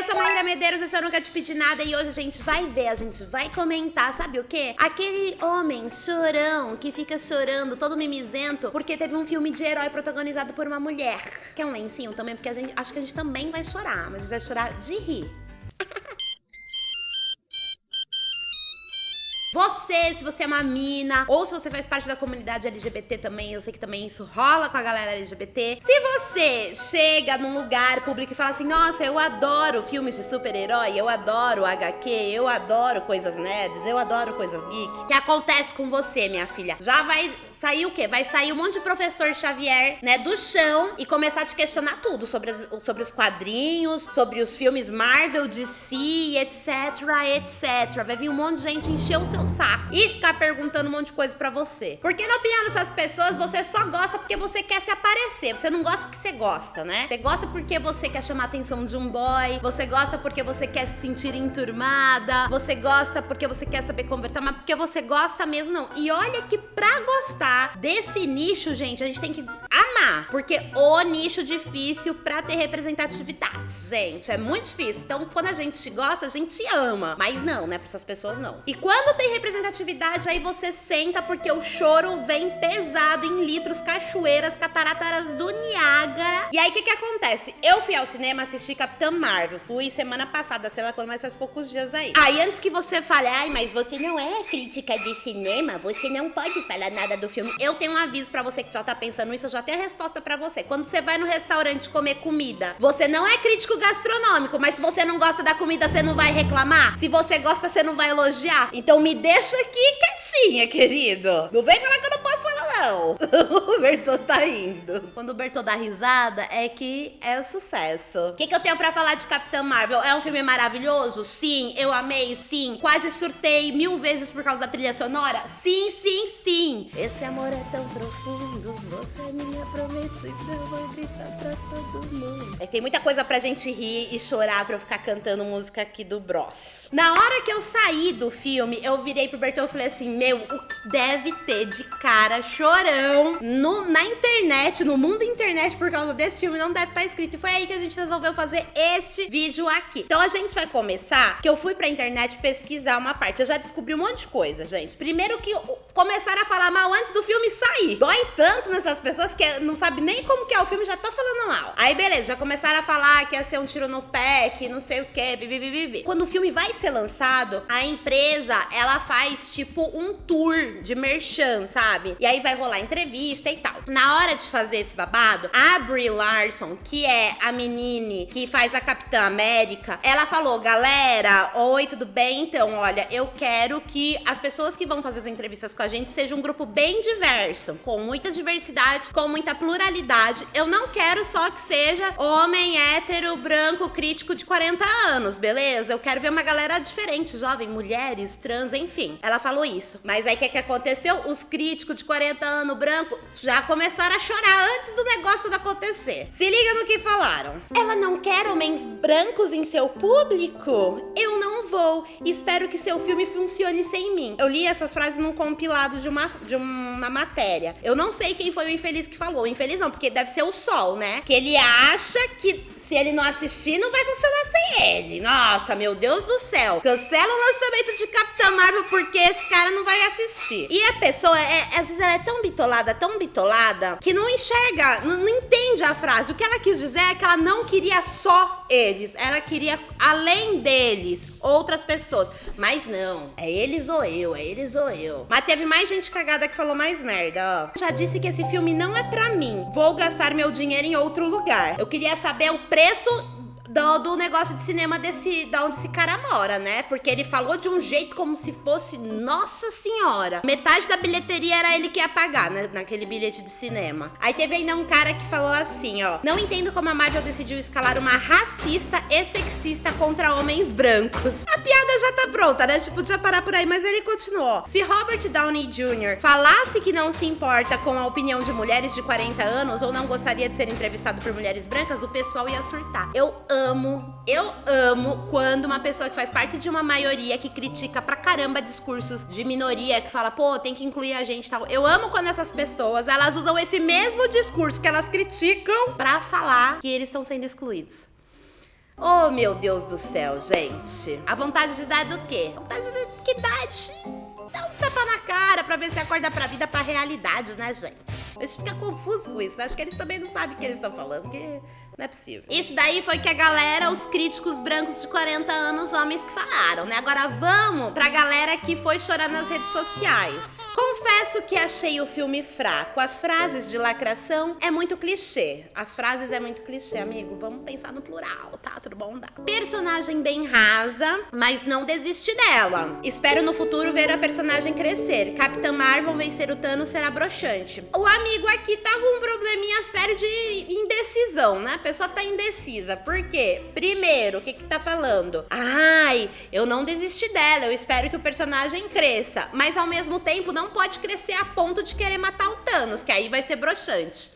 eu sou Maíra Medeiros, esse Eu Nunca Te Pedi Nada. E hoje a gente vai comentar, sabe o quê? Aquele homem chorão que fica chorando, todo mimizento, porque teve um filme de herói protagonizado por uma mulher. Quer um lencinho também? Porque acho que a gente também vai chorar, mas a gente vai chorar de rir. Se você é uma mina, ou se você faz parte da comunidade LGBT também, eu sei que também isso rola com a galera LGBT. Se você chega num lugar público e fala assim, nossa, eu adoro filmes de super-herói, eu adoro HQ, eu adoro coisas nerds, eu adoro coisas geek, o que acontece com você, minha filha? Já vai sair o quê? Vai sair um monte de professor Xavier, né, do chão e começar a te questionar tudo sobre os quadrinhos, sobre os filmes Marvel, DC, etc, etc. Vai vir um monte de gente encher o seu saco e ficar perguntando um monte de coisa pra você. Porque na opinião dessas pessoas, você só gosta porque você quer se aparecer. Você não gosta porque você gosta, né? Você gosta porque você quer chamar a atenção de um boy, você gosta porque você quer se sentir enturmada, você gosta porque você quer saber conversar, mas porque você gosta mesmo não. E olha que pra gostar desse nicho, gente, a gente tem que amar, porque o nicho difícil pra ter representatividade, gente, é muito difícil. Então, quando a gente gosta, a gente ama, mas não, né, pra essas pessoas não. E quando tem representatividade, aí você senta porque o choro vem pesado em litros, cachoeiras, cataratas do Niágara. E aí, o que acontece? Eu fui ao cinema assistir Capitã Marvel, fui semana passada, sei lá quando, mas faz poucos dias aí. Aí, antes que você fale, ai, mas você não é crítica de cinema, você não pode falar nada do filme. Eu tenho um aviso pra você que já tá pensando isso, eu já tenho a resposta pra você. Quando você vai no restaurante comer comida, você não é crítico gastronômico, mas se você não gosta da comida, você não vai reclamar? Se você gosta, você não vai elogiar? Então me deixa aqui quietinha, querido. Não vem falar que eu não posso falar, não. O Bertô tá indo. Quando o Bertô dá risada, é que é o sucesso. O que eu tenho pra falar de Capitã Marvel? É um filme maravilhoso? Sim. Eu amei? Sim. Quase surtei 1000 vezes por causa da trilha sonora? Sim, sim, sim. Esse amor é tão profundo, você é minha prometida, eu vou gritar pra todo mundo. Tem muita coisa pra gente rir e chorar pra eu ficar cantando música aqui do Bros. Na hora que eu saí do filme, eu virei pro Bertão e falei assim, meu, o que deve ter de cara chorão na internet, no mundo internet por causa desse filme, não deve estar escrito. E foi aí que a gente resolveu fazer este vídeo aqui. Então a gente vai começar, que eu fui pra internet pesquisar uma parte. Eu já descobri um monte de coisa, gente. Primeiro que começaram a falar mal antes do filme sair. Dói tanto nessas pessoas que não sabe nem como que é o filme, já tô falando mal. Aí beleza, já começaram a falar que ia ser um tiro no pé, que não sei o que, bibibibi. Quando o filme vai ser lançado, a empresa, ela faz tipo um tour de merchan, sabe? E aí vai rolar entrevista e tal. Na hora de fazer esse babado, a Brie Larson, que é a menine que faz a Capitã América, ela falou, galera, oi, tudo bem? Então, olha, eu quero que as pessoas que vão fazer as entrevistas com a gente sejam um grupo bem diverso, com muita diversidade, com muita pluralidade. Eu não quero só que seja homem, hétero, branco, crítico de 40 anos, beleza? Eu quero ver uma galera diferente, jovem, mulheres, trans, enfim. Ela falou isso. Mas aí o que aconteceu? Os críticos de 40 anos, branco, já começaram a chorar antes do negócio acontecer. Se liga no que falaram. Ela não quer homens brancos em seu público? Eu não vou. Espero que seu filme funcione sem mim. Eu li essas frases num compilado de uma matéria. Eu não sei quem foi o infeliz que falou. Infeliz não, porque deve ser o Sol, né? Que ele acha que se ele não assistir, não vai funcionar sem ele. Nossa, meu Deus do céu. Cancela o lançamento de Capitã Marvel porque esse cara não vai assistir. E a pessoa, às vezes ela é tão bitolada, que não enxerga, não entende a frase. O que ela quis dizer é que ela não queria só eles. Ela queria, além deles, outras pessoas. Mas não, é eles ou eu, é eles ou eu. Mas teve mais gente cagada que falou mais merda, ó. Já disse que esse filme não é pra mim. Vou gastar meu dinheiro em outro lugar. Eu queria saber o preço do negócio de cinema da onde esse cara mora, né? Porque ele falou de um jeito como se fosse, nossa senhora, metade da bilheteria era ele que ia pagar, né, naquele bilhete de cinema. Aí teve ainda um cara que falou assim, ó, não entendo como a Marvel decidiu escalar uma racista e sexista contra homens brancos. A piada já tá pronta, né? Tipo, podia parar por aí, mas ele continuou. Se Robert Downey Jr. falasse que não se importa com a opinião de mulheres de 40 anos ou não gostaria de ser entrevistado por mulheres brancas, o pessoal ia surtar. Eu amo quando uma pessoa que faz parte de uma maioria que critica pra caramba discursos de minoria, que fala, pô, tem que incluir a gente e tal. Eu amo quando essas pessoas, elas usam esse mesmo discurso que elas criticam pra falar que eles estão sendo excluídos. Oh, meu Deus do céu, gente. A vontade de dar é do quê? A vontade que dá é de dar uns tapas na cara pra ver se acorda pra vida, pra realidade, né, gente? Eles ficam confusos com isso, né? Acho que eles também não sabem o que eles estão falando, porque não é possível. Isso daí foi que a galera, os críticos brancos de 40 anos, homens que falaram, né? Agora vamos pra galera que foi chorar nas redes sociais. Confesso que achei o filme fraco. As frases de lacração é muito clichê. As frases é muito clichê, amigo. Vamos pensar no plural, tá? Tudo bom? Dá. Personagem bem rasa, mas não desiste dela. Espero no futuro ver a personagem crescer. Capitã Marvel vencer o Thanos será broxante. O amigo aqui tá com um probleminha sério de indecisão, né? A pessoa tá indecisa. Por quê? Primeiro, o que tá falando? Ai, eu não desisti dela. Eu espero que o personagem cresça. Mas ao mesmo tempo, não pode crescer a ponto de querer matar o Thanos, que aí vai ser broxante.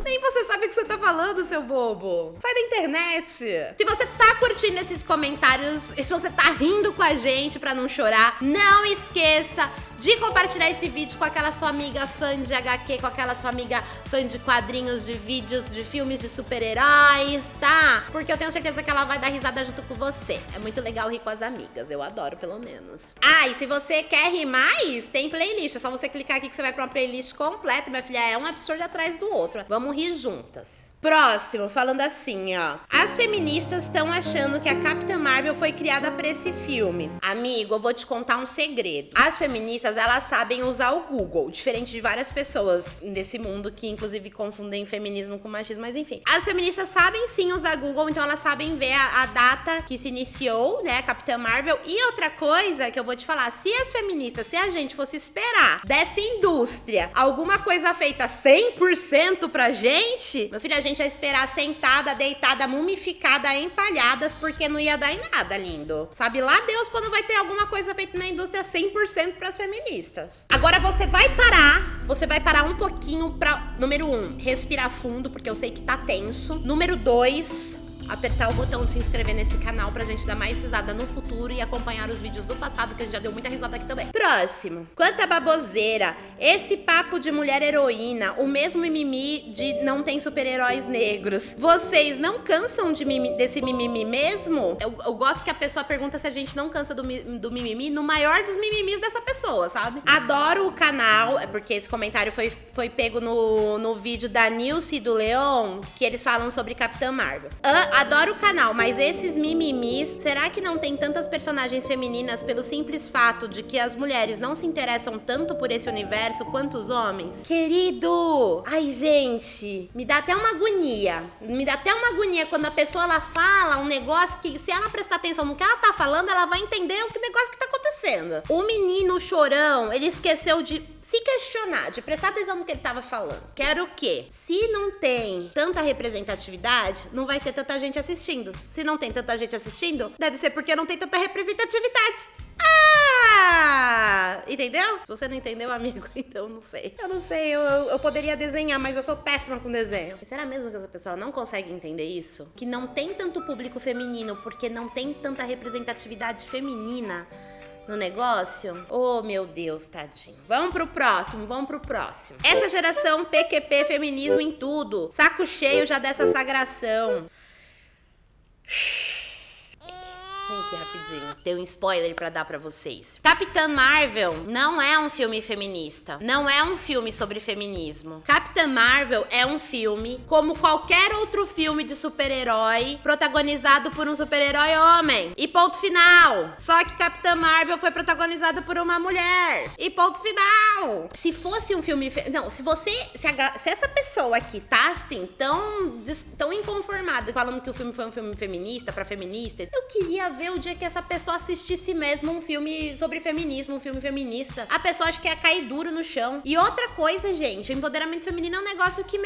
Nem você sabe o que você tá falando, seu bobo. Sai da internet. Se você tá curtindo esses comentários, se você tá rindo com a gente pra não chorar, não esqueça de compartilhar esse vídeo com aquela sua amiga fã de HQ, com aquela sua amiga fã de quadrinhos, de vídeos, de filmes de super-heróis, tá? Porque eu tenho certeza que ela vai dar risada junto com você. É muito legal rir com as amigas, eu adoro pelo menos. Ah, e se você quer rir mais, tem playlist. É só você clicar aqui que você vai pra uma playlist completa, minha filha. É um absurdo atrás do outro. Vamos rir juntas. Próximo, falando assim, ó. As feministas estão achando que a Capitã Marvel foi criada pra esse filme. Amigo, eu vou te contar um segredo. As feministas, elas sabem usar o Google, diferente de várias pessoas desse mundo que, inclusive, confundem feminismo com machismo, mas enfim. As feministas sabem sim usar Google, então elas sabem ver a data que se iniciou, né, a Capitã Marvel. E outra coisa que eu vou te falar, se as feministas, se a gente fosse esperar dessa indústria alguma coisa feita 100% pra gente, meu filho, a gente ia esperar sentada, deitada, mumificada, empalhadas, porque não ia dar em nada, lindo. Sabe lá Deus quando vai ter alguma coisa feita na indústria 100% pras feministas. Agora você vai parar um pouquinho pra, número 1, respirar fundo, porque eu sei que tá tenso. Número 2, apertar o botão de se inscrever nesse canal pra gente dar mais risada no futuro e acompanhar os vídeos do passado, que a gente já deu muita risada aqui também. Próximo. Quanta baboseira. Esse papo de mulher heroína, o mesmo mimimi de não tem super-heróis negros. Vocês não cansam desse mimimi mesmo? Eu gosto que a pessoa pergunta se a gente não cansa do mimimi no maior dos mimimis dessa pessoa, sabe? Adoro o canal, porque esse comentário foi pego no vídeo da Nilce e do Leon, que eles falam sobre Capitã Marvel. Adoro o canal, mas esses mimimis, será que não tem tantas personagens femininas pelo simples fato de que as mulheres não se interessam tanto por esse universo quanto os homens? Querido! Ai, gente, me dá até uma agonia. Me dá até uma agonia quando a pessoa ela fala um negócio que, se ela prestar atenção no que ela tá falando, ela vai entender o negócio que tá acontecendo. O menino chorão, ele esqueceu de se questionar, de prestar atenção no que ele tava falando. Que era o quê? Se não tem tanta representatividade, não vai ter tanta gente assistindo. Se não tem tanta gente assistindo, deve ser porque não tem tanta representatividade. Ah! Entendeu? Se você não entendeu, amigo, então não sei. Eu não sei, eu poderia desenhar, mas eu sou péssima com desenho. Será mesmo que essa pessoa não consegue entender isso? Que não tem tanto público feminino porque não tem tanta representatividade feminina no negócio? Oh, meu Deus, tadinho. Vamos pro próximo. Essa geração PQP, feminismo em tudo. Saco cheio já dessa sagração. Vem aqui rapidinho. Tem um spoiler pra dar pra vocês. Capitã Marvel não é um filme feminista. Não é um filme sobre feminismo. Capitã Marvel é um filme como qualquer outro filme de super-herói protagonizado por um super-herói homem. E ponto final. Só que Capitã Marvel foi protagonizada por uma mulher. E ponto final. Se fosse um filme... Não, se essa pessoa aqui tá assim, tão inconformada, falando que o filme foi um filme feminista, pra feminista, eu queria ver o dia que essa pessoa assistisse mesmo um filme sobre feminismo, um filme feminista. A pessoa acha que ia cair duro no chão. E outra coisa, gente, o empoderamento feminino é um negócio que,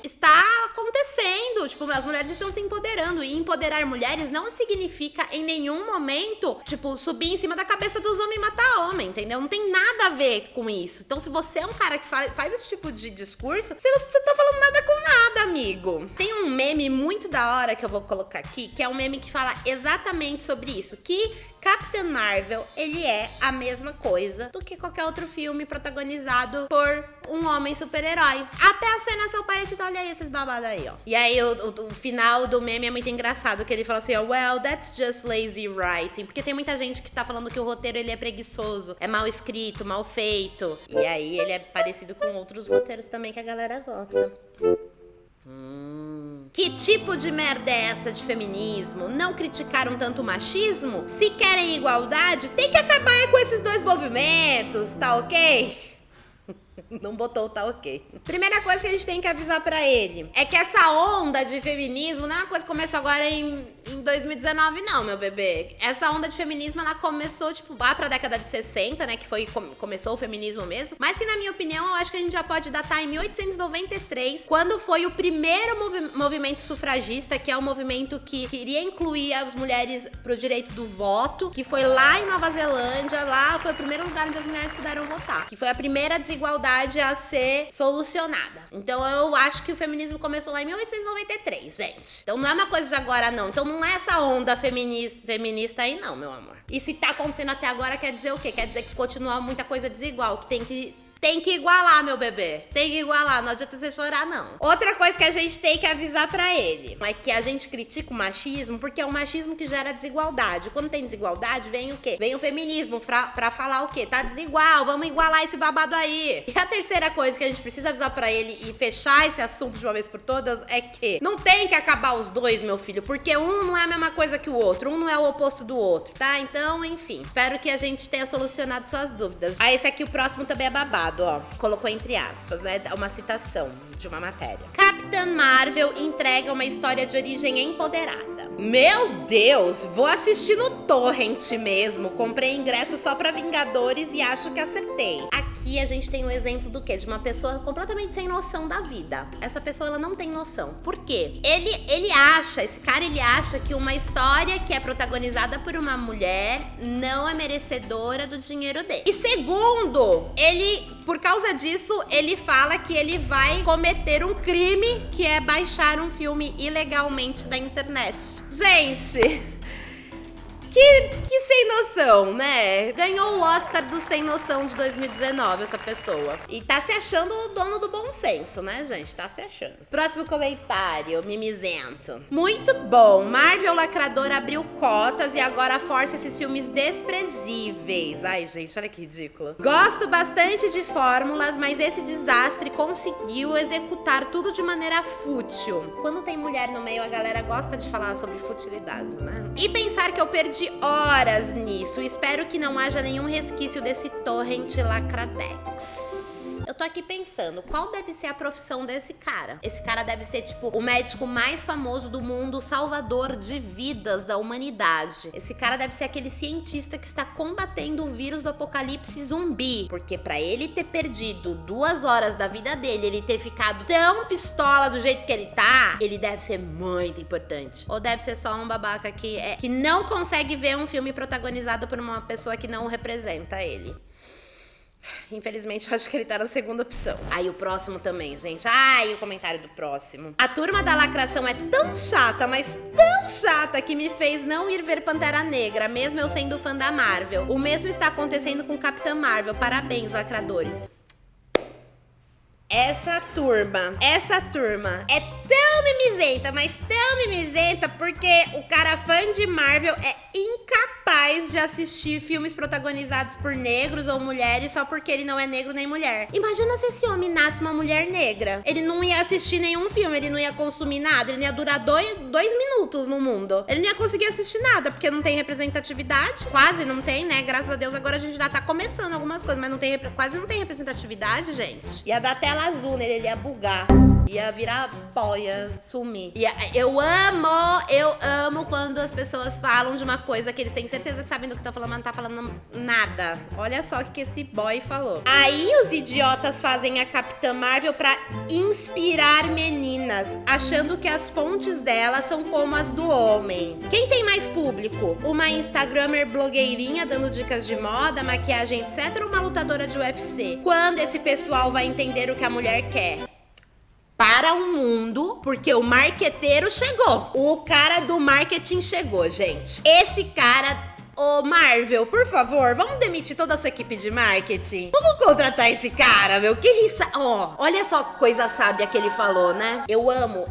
está acontecendo. Tipo, as mulheres estão se empoderando. E empoderar mulheres não significa em nenhum momento, subir em cima da cabeça dos homens e matar homem, entendeu? Não tem nada a ver com isso. Então, se você é um cara que faz esse tipo de discurso, você não tá falando nada com nada, amigo. Tem um meme muito da hora que eu vou colocar aqui, que é um meme que fala exatamente sobre sobre isso, que Capitã Marvel, ele é a mesma coisa do que qualquer outro filme protagonizado por um homem super-herói. Até as cenas são parecidas, olha aí esses babados aí, ó. E aí o final do meme é muito engraçado, que ele fala assim, ó, well, that's just lazy writing. Porque tem muita gente que tá falando que o roteiro, ele é preguiçoso, é mal escrito, mal feito. E aí ele é parecido com outros roteiros também que a galera gosta. Que tipo de merda é essa de feminismo? Não criticaram tanto o machismo? Se querem igualdade, tem que acabar com esses dois movimentos, tá ok? Não botou o tá ok. Primeira coisa que a gente tem que avisar pra ele é que essa onda de feminismo não é uma coisa que começou agora em 2019, não, meu bebê. Essa onda de feminismo, ela começou, tipo, lá pra década de 60, né, que foi começou o feminismo mesmo, mas que, na minha opinião, eu acho que a gente já pode datar em 1893, quando foi o primeiro movimento sufragista, que é o movimento que queria incluir as mulheres pro direito do voto, que foi lá em Nova Zelândia, lá foi o primeiro lugar onde as mulheres puderam votar, que foi a primeira desigualdade a ser solucionada. Então eu acho que o feminismo começou lá em 1893, gente. Então não é uma coisa de agora, não. Então não é essa onda feminista aí, não, meu amor. E se tá acontecendo até agora, quer dizer o quê? Quer dizer que continua muita coisa desigual, que tem que igualar, meu bebê. Tem que igualar, não adianta você chorar, não. Outra coisa que a gente tem que avisar pra ele é que a gente critica o machismo porque é o machismo que gera desigualdade. Quando tem desigualdade, vem o quê? Vem o feminismo pra falar o quê? Tá desigual, vamos igualar esse babado aí. E a terceira coisa que a gente precisa avisar pra ele e fechar esse assunto de uma vez por todas é que não tem que acabar os dois, meu filho, porque um não é a mesma coisa que o outro, um não é o oposto do outro, tá? Então, enfim, espero que a gente tenha solucionado suas dúvidas. Ah, esse aqui, o próximo também é babado. Ó, colocou entre aspas, né? Uma citação de uma matéria. Capitã Marvel entrega uma história de origem empoderada. Meu Deus, vou assistir no Torrent mesmo. Comprei ingresso só pra Vingadores e acho que acertei. Aqui a gente tem um exemplo do quê? De uma pessoa completamente sem noção da vida. Essa pessoa, ela não tem noção. Por quê? Esse cara acha que uma história que é protagonizada por uma mulher não é merecedora do dinheiro dele. E segundo, por causa disso, ele fala que ele vai cometer um crime, que é baixar um filme ilegalmente da internet. Gente, que sem noção, né? Ganhou o Oscar do Sem Noção de 2019, essa pessoa. E tá se achando o dono do bom senso, né, gente? Tá se achando. Próximo comentário, mimizento. Muito bom. Marvel Lacrador abriu cotas e agora força esses filmes desprezíveis. Ai, gente, olha que ridículo. Gosto bastante de fórmulas, mas esse desastre conseguiu executar tudo de maneira fútil. Quando tem mulher no meio, a galera gosta de falar sobre futilidade, né? E pensar que eu perdi horas nisso. Espero que não haja nenhum resquício desse torrent lacradex. Eu tô aqui pensando, qual deve ser a profissão desse cara? Esse cara deve ser, tipo, o médico mais famoso do mundo, salvador de vidas da humanidade. Esse cara deve ser aquele cientista que está combatendo o vírus do apocalipse zumbi. Porque pra ele ter perdido 2 horas da vida dele, ele ter ficado tão pistola do jeito que ele tá, ele deve ser muito importante. Ou deve ser só um babaca que não consegue ver um filme protagonizado por uma pessoa que não representa ele. Infelizmente, eu acho que ele tá na segunda opção. Aí o próximo também, gente. Ai, o comentário do próximo. A turma da lacração é tão chata, mas tão chata, que me fez não ir ver Pantera Negra, mesmo eu sendo fã da Marvel. O mesmo está acontecendo com Capitã Marvel. Parabéns, lacradores. Essa turma é tão mimizenta, mas tão mimizenta, porque o cara fã de Marvel é incapaz de assistir filmes protagonizados por negros ou mulheres só porque ele não é negro nem mulher. Imagina se esse homem nasce uma mulher negra. Ele não ia assistir nenhum filme, ele não ia consumir nada, ele ia durar 2 minutos no mundo. Ele não ia conseguir assistir nada, porque não tem representatividade. Quase não tem, né? Graças a Deus agora a gente já tá começando algumas coisas, mas quase não tem representatividade, gente. Ia dar tela azul nele, ele ia bugar. Ia virar pó, ia sumir. Eu amo quando as pessoas falam de uma coisa que eles têm certeza que sabem do que tá falando, mas não tá falando nada. Olha só o que esse boy falou. Aí os idiotas fazem a Capitã Marvel pra inspirar meninas, achando que as fontes dela são como as do homem. Quem tem mais público? Uma Instagrammer blogueirinha dando dicas de moda, maquiagem, etc, ou uma lutadora de UFC? Quando esse pessoal vai entender o que a mulher quer? para o mundo, porque o marqueteiro chegou. O cara do marketing chegou, gente. Esse cara... Ô, Marvel, por favor, vamos demitir toda a sua equipe de marketing? Vamos contratar esse cara, meu? Que risa... Ó, olha só que coisa sábia que ele falou, né? Eu amo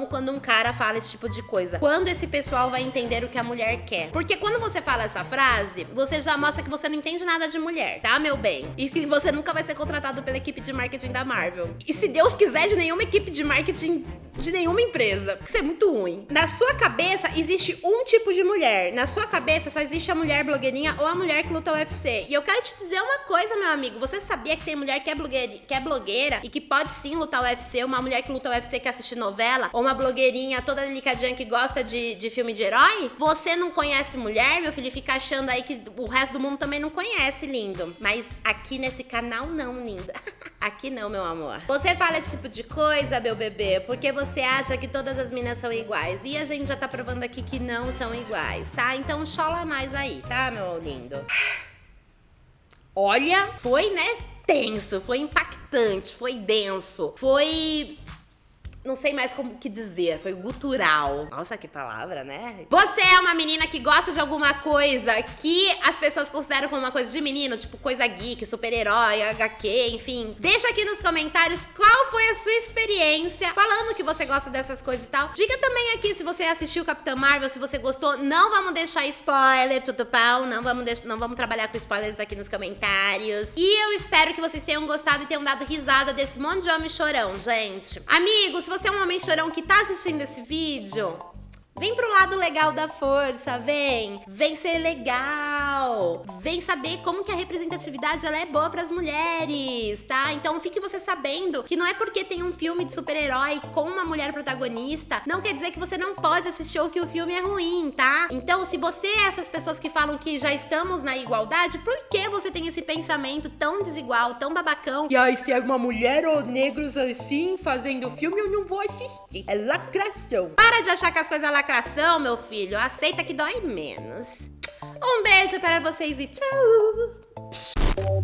quando um cara fala esse tipo de coisa. Quando esse pessoal vai entender o que a mulher quer. Porque quando você fala essa frase, você já mostra que você não entende nada de mulher, tá, meu bem? E que você nunca vai ser contratado pela equipe de marketing da Marvel. E se Deus quiser, de nenhuma equipe de marketing de nenhuma empresa. Porque isso é muito ruim. Na sua cabeça, existe um tipo de mulher. Na sua cabeça, só existe a mulher blogueirinha ou a mulher que luta UFC. E eu quero te dizer uma coisa, meu amigo. Você sabia que tem mulher que é blogueira e que pode sim lutar UFC? Uma mulher que luta UFC que assiste novela? Ou uma blogueirinha toda delicadinha que gosta de filme de herói? Você não conhece mulher, meu filho? E fica achando aí que o resto do mundo também não conhece, lindo. Mas aqui nesse canal não, linda. Aqui não, meu amor. Você fala esse tipo de coisa, meu bebê, porque você acha que todas as minas são iguais. E a gente já tá provando aqui que não são iguais, tá? Então chola mais aí, tá, meu lindo? Olha, foi, né, tenso, foi impactante, foi denso, foi... Não sei mais como que dizer, foi gutural. Nossa, que palavra, né? Você é uma menina que gosta de alguma coisa que as pessoas consideram como uma coisa de menino, tipo coisa geek, super-herói, HQ, enfim. Deixa aqui nos comentários qual foi a sua experiência falando que você gosta dessas coisas e tal. Diga também aqui se você assistiu Capitã Marvel, se você gostou. Não vamos deixar spoiler, tutupão. Não vamos trabalhar com spoilers aqui nos comentários. E eu espero que vocês tenham gostado e tenham dado risada desse monte de homem chorão, gente. Amigos, se você é um homem chorão que tá assistindo esse vídeo, vem pro lado legal da força, vem. Vem ser legal. Vem saber como que a representatividade ela é boa pras mulheres, tá? Então fique você sabendo que não é porque tem um filme de super-herói com uma mulher protagonista, não quer dizer que você não pode assistir ou que o filme é ruim, tá? Então se você é essas pessoas que falam que já estamos na igualdade, por que você tem esse pensamento tão desigual, tão babacão? E aí, se é uma mulher ou negros assim fazendo filme, eu não vou assistir. É lacração. Para de achar que as coisas é lacração, meu filho. Aceita que dói menos. Um beijo para vocês e tchau!